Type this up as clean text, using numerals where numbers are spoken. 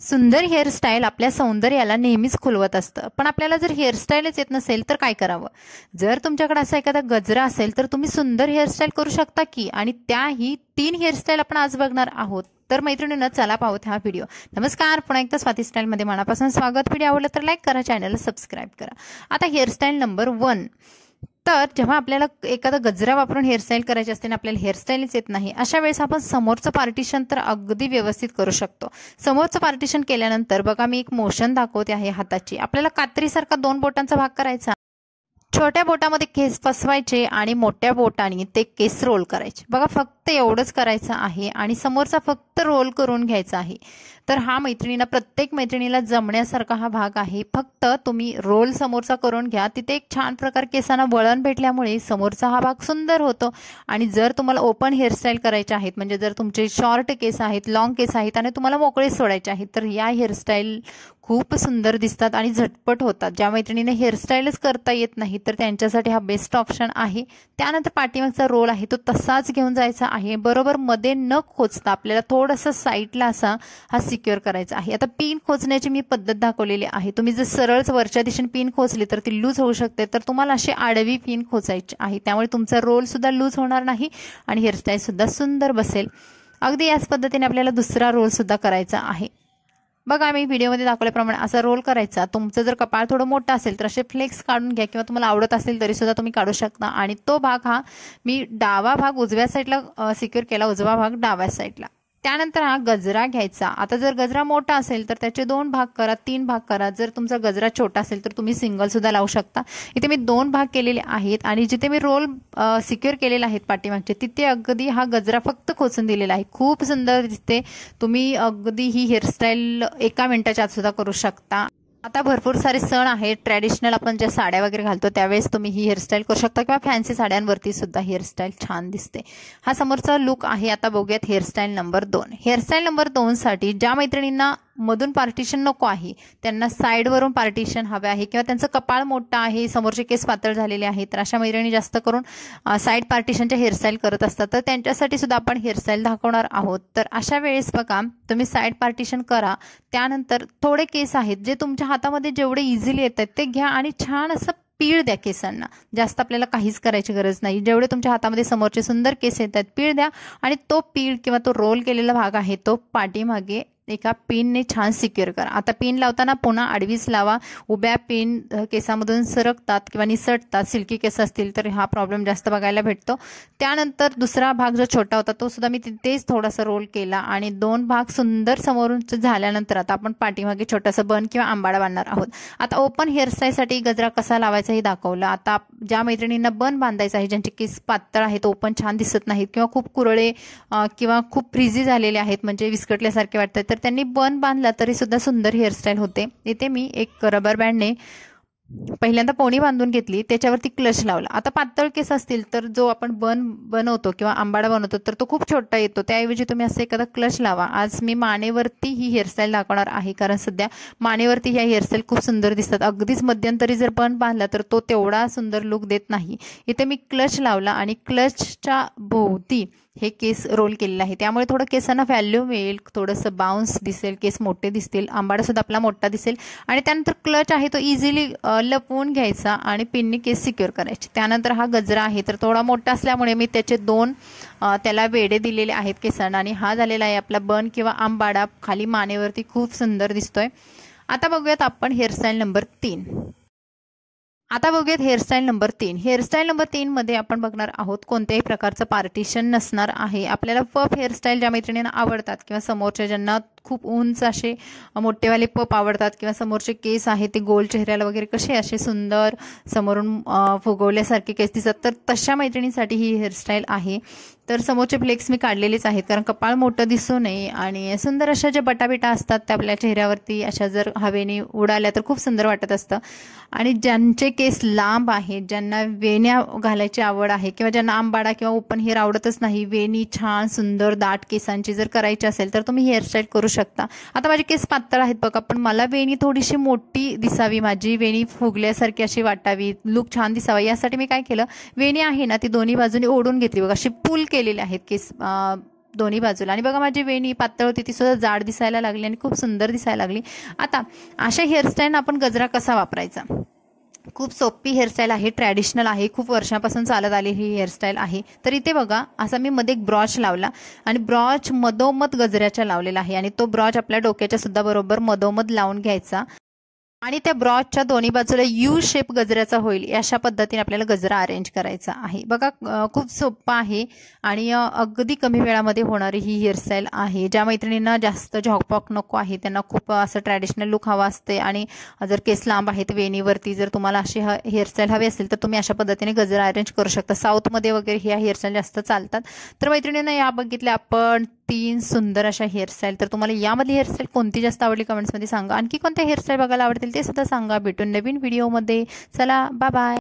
सुंदर हेअरस्टाईल आपल्या सौंदर्याला नेहमीच खुलवत असतं, पण आपल्याला जर हेअरस्टाईलच येत नसेल तर काय करावं? जर तुमच्याकडे असा एखादा गजरा असेल तर तुम्ही सुंदर हेअरस्टाईल करू शकता की, आणि त्याही 3 हेअरस्टाईल आपण आज बघणार आहोत. तर मैत्रिणींनो, चला पाहूत हा व्हिडिओ. नमस्कार, पुन्हा एकदा स्वाती स्टाईलमध्ये मनापासून स्वागत. व्हिडिओ आवडला तर लाईक करा, चॅनलला सबस्क्राईब करा. आता हेअरस्टाईल नंबर 1. तर जेव्हा आपल्याला एखादा गजरा वापरून हेअरस्टाईल करायची असते आणि आपल्याला हेअरस्टाईलच येत नाही, अशा वेळेस आपण समोरचं पार्टिशन तर अगदी व्यवस्थित करू शकतो. समोरचं पार्टिशन केल्यानंतर बघा, मी एक मोशन दाखवते आहे हाताची. आपल्याला कात्रीसारखा 2 बोटांचा भाग करायचा. छोट्या बोटामध्ये केस फसवायचे आणि मोठ्या बोटाने ते केस रोल करायचे. बघा, फक्त एवढंच करायचं आहे आणि समोरचा फक्त रोल करून घ्यायचा आहे. तर हा प्रत्येक मैत्रिणीला जमण्यासारखा हा भाग आहे. फक्त तुम्ही रोल समोरचा करून घ्या. तिथे एक छान प्रकार केसांना वळण भेटल्यामुळे समोरचा हा भाग सुंदर होतो. आणि जर तुम्हाला ओपन हेअरस्टाईल करायचे आहेत, म्हणजे जर तुमचे शॉर्ट केस आहेत, लॉंग केस आहेत आणि तुम्हाला मोकळे सोडायचे आहेत, तर या हेअरस्टाईल खूप सुंदर दिसतात आणि झटपट होतात. ज्या मैत्रिणीने हेअरस्टाईलच करता येत नाही तर त्यांच्यासाठी हा बेस्ट ऑप्शन आहे. त्यानंतर पाठीमागचा रोल आहे तो तसाच घेऊन जायचा आहे. बरोबर मध्ये न खोचता आपल्याला थोडंसं साईडला असा हा सिक्युअर करायचा आहे. आता पिन खोचण्याची मी पद्धत दाखवलेली आहे. तुम्ही जर सरळच वरच्या दिशेने पिन खोचली तर ती लूज होऊ शकते, तर तुम्हाला अशी आडवी पिन खोचायची आहे. त्यामुळे तुमचा रोल सुद्धा लूज होणार नाही आणि हेअरस्टाईल सुद्धा सुंदर बसेल. अगदी याच पद्धतीने आपल्याला दुसरा रोल सुद्धा करायचा आहे. बघा, मी व्हिडिओमध्ये दाखवल्याप्रमाणे असा रोल करायचा. तुमचं जर कपाळ थोडं मोठं असेल तर असे फ्लेक्स काढून घ्या, किंवा तुम्हाला आवडत असेल तरी सुद्धा तुम्ही काढू शकता. आणि तो भाग हा मी डावा भाग उजव्या साईडला सिक्युअर केला, उजवा भाग डाव्या साईडला. त्यानंतर हा गजरा घ्यायचा. आता जर गजरा मोठा असेल तर त्याचे 2 भाग करा, 3 भाग करा. जर तुमचा गजरा छोटा असेल तर तुम्ही सिंगल सुद्धा लावू शकता. इथे मी 2 भाग केलेले आहेत आणि जिथे मी रोल सिक्युअर केलेले आहेत पाठीमागचे, तिथे अगदी हा गजरा फक्त खोचून दिलेला आहे. खूप सुंदर दिसते. तुम्ही अगदी ही हेअरस्टाईल 1 मिनिटाच्या आत सुद्धा करू शकता. आता भरपूर सारे सण आहेत, ट्रॅडिशनल आपण ज्या साड्या वगैरे घालतो त्यावेळेस तुम्ही ही हेअरस्टाईल करू शकता, किंवा फॅन्सी साड्यांवरती सुद्धा हेअरस्टाईल छान दिसते. हा समोरचा लुक आहे. आता बघूयात हेअरस्टाईल नंबर 2. हेअरस्टाईल नंबर 2 साठी ज्या मैत्रिणींना मधून पार्टिशन नको आहे, त्यांना साईडवरून पार्टिशन हवे आहे, किंवा त्यांचं कपाळ मोठं आहे, समोरचे केस पातळ झालेले आहेत, तर अशा मैत्रिणी जास्त करून साईड पार्टिशनच्या हेअरस्टाईल करत असतात. तर त्यांच्यासाठी सुद्धा आपण हेअरस्टाईल दाखवणार आहोत. तर अशा वेळेस बघा, तुम्ही साईड पार्टिशन करा. त्यानंतर थोडे केस आहेत जे तुमच्या हातामध्ये जेवढे इझिली येतात ते घ्या आणि छान असं पीळ द्या केसांना. जास्त आपल्याला काहीच करायची गरज नाही. जेवढे तुमच्या हातामध्ये समोरचे सुंदर केस येतात पीळ द्या, आणि तो पीळ किंवा तो रोल केलेला भाग आहे तो पाठीमागे एका पिनने छान सिक्युअर करा. आता पिन लावताना पुन्हा आडवीच लावा. उभ्या पिन केसामधून सरकतात किंवा निसटतात. सिल्की केस असतील तर हा प्रॉब्लेम जास्त बघायला भेटतो. त्यानंतर दुसरा भाग जो छोटा होता तो सुद्धा मी तिथेच थोडासा रोल केला, आणि 2 भाग सुंदर समोरून झाल्यानंतर आता आपण पाठीमागे छोटासा बन किंवा आंबाडा बांधणार आहोत. आता ओपन हेअरस्टाईलसाठी गजरा कसा लावायचा हे दाखवलं. आता ज्या मैत्रिणींना बन बांधायचा आहे, ज्यांचे केस पातळ आहेत, ओपन छान दिसत नाहीत, किंवा खूप कुरळे किंवा खूप फ्रिझी झालेले आहेत, म्हणजे विस्कटल्यासारखे वाटतात, तर त्यांनी बन बांधला तरी सुद्धा सुंदर हेअरस्टाईल होते. इथे मी एक रबर बँडने पहिल्यांदा पोणी बांधून घेतली, त्याच्यावरती क्लच लावला. आता पातळ केस असतील तर जो आपण बन बनवतो किंवा आंबाडा बनवतो तर तो खूप छोटा येतो, त्याऐवजी तुम्ही असं एखादा क्लच लावा. आज मी मानेवरती ही हेअरस्टाईल दाखवणार आहे, कारण सध्या मानेवरती ह्या हेअरस्टाईल खूप सुंदर दिसतात. अगदीच मध्यंतरी जर बन बांधला तर तो तेवढा सुंदर लुक देत नाही. इथे मी क्लच लावला आणि क्लचच्या भोवती हे केस रोल केलेलं आहे, त्यामुळे थोडं केसांना व्हॅल्यू मिळेल, थोडंसं बाउन्स दिसेल, केस मोठे दिसतील, आंबाडा सुद्धा आपला मोठा दिसेल. आणि त्यानंतर क्लच आहे तो इझिली लपवून घ्यायचा आणि पिनने केस सिक्युअर करायचे. त्यानंतर हा गजरा आहे तर थोडा मोठा असल्यामुळे मी त्याचे 2 त्याला वेडे दिलेले आहेत केसांना, आणि हा झालेला आहे आपला बन किंवा आंबाडा. खाली मानेवरती खूप सुंदर दिसतोय. आता बघूयात आपण हेअरस्टाईल नंबर 3. हेअरस्टाईल नंबर 3 मध्ये आपण बघणार आहोत कोणत्याही प्रकारचं पार्टिशन नसणार आहे. आपल्याला पफ हेअरस्टाईल ज्या मैत्रिणींना आवडतात, किंवा समोरच्या ज्यांना खूप उंच असे मोठेवाले पप आवडतात, किंवा समोरचे केस आहेत ते गोल चेहऱ्याला वगैरे कसे असे सुंदर समोरून फुगवल्यासारखे केस दिसतात, तर तशा मैत्रिणींसाठी ही हेअरस्टाईल आहे. तर समोरचे फ्लेक्स मी काढलेलेच आहेत, कारण कपाळ मोठं दिसू नये, आणि सुंदर अशा ज्या बटाबिटा असतात त्या आपल्या चेहऱ्यावरती अशा जर हवेने उडाल्या तर खूप सुंदर वाटत असतं. आणि ज्यांचे केस लांब आहेत, ज्यांना वेण्या घालायची आवड आहे, किंवा ज्यांना आंबाडा किंवा ओपन हेअर आवडतच नाही, वेणी छान सुंदर दाट केसांची जर करायची असेल तर तुम्ही हेअरस्टाईल करू शकता. आता माझे केस पातळ आहेत बघा, पण मला वेणी थोडीशी मोठी दिसावी, माझी वेणी फुगल्यासारखी अशी वाटावी, लुक छान दिसावा, यासाठी मी काय केलं, वेणी आहे ना ती दोन्ही बाजूनी ओढून घेतली. बघा, अशी पुल केलेले आहेत केस, दोन्ही बाजूला. आणि बघा माझी वेणी पातळ होती ती सुद्धा जाड दिसायला लागली आणि खूप सुंदर दिसायला लागली. आता अशा हेअरस्टाईल आपण गजरा कसा वापरायचा, खूप सोपी हेअरस्टाईल आहे, ट्रॅडिशनल आहे, खूप वर्षापासून चालत आलेली ही हेअरस्टाईल आहे. तर इथे बघा असा मी मध्ये एक ब्रॉच लावला आणि ब्रॉच मधोमध गजऱ्याच्या लावलेला आहे आणि तो ब्रॉच आपल्या डोक्याच्या सुद्धा बरोबर मधोमध लावून घ्यायचा आणि त्या ब्रॉचच्या दोन्ही बाजूला यू शेप गजऱ्याचा होईल अशा पद्धतीने आपल्याला गजरा अरेंज करायचा आहे. बघा खूप सोपं आहे आणि अगदी कमी वेळामध्ये होणारी ही हेअरस्टाईल आहे. ज्या मैत्रिणींना जास्त झॉकपॉक नको आहे, त्यांना खूप असं ट्रॅडिशनल लुक हवा असते आणि जर केस लांब आहेत वेणीवरती, जर तुम्हाला अशी हेअरस्टाईल हवी असेल तर तुम्ही अशा पद्धतीने गजरा अरेंज करू शकता. साऊथमध्ये वगैरे ह्या हेअरस्टाईल जास्त चालतात. तर मैत्रिणींना या बघितल्या आपण 3 सुंदर अशा हेअरस्टाईल. तर तुम्हाला यामधली हेअरस्टाईल कोणती जास्त आवडली कमेंट्समध्ये सांगा. आणखी कोणत्या हेअरस्टाईल बघायला आवडतील ते सुद्धा सांगा. भेटून नवीन व्हिडिओमध्ये. चला बाय बाय.